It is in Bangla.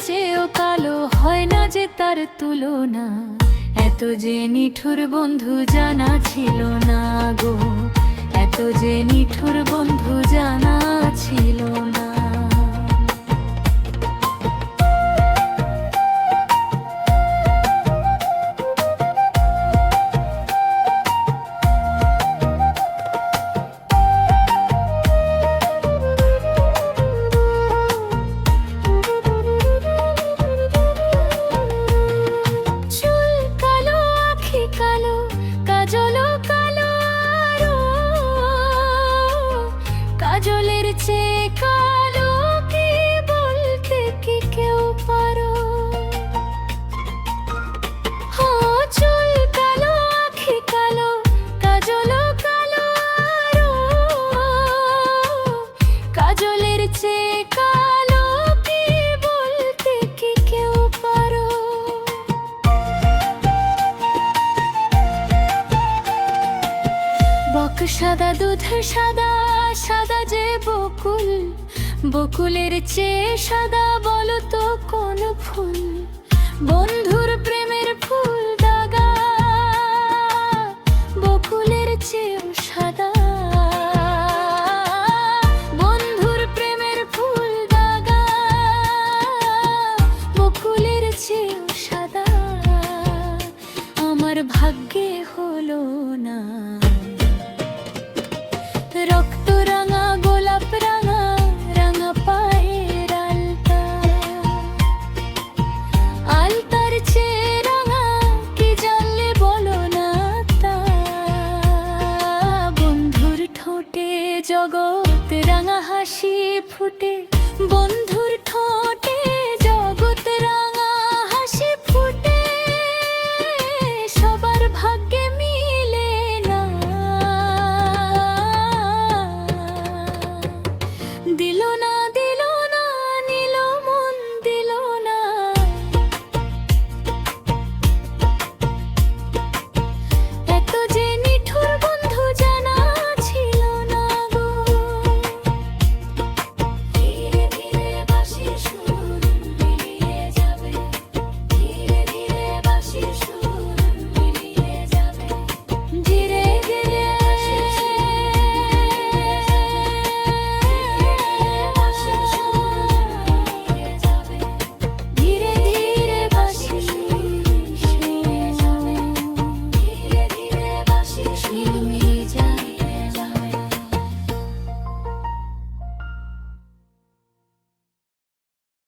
চেয়েও কালো, হয় না যে তার তুলনা। এত যে নিঠুর বন্ধু জানা ছিল না গো, এত যে নিঠুর বন্ধু জানা ছিল না। কাজলের চেয়ে কালো কি বলতে কি কেউ পারো? চুল কালো, আখি কালো, কাজলও কালো আরো। কাজলের চেয়ে কালো কি বলতে কি কেউ পারো? বক সাদা, দুধ সাদা, সাদা যে বকুল, বকুলের চেয়ে সাদা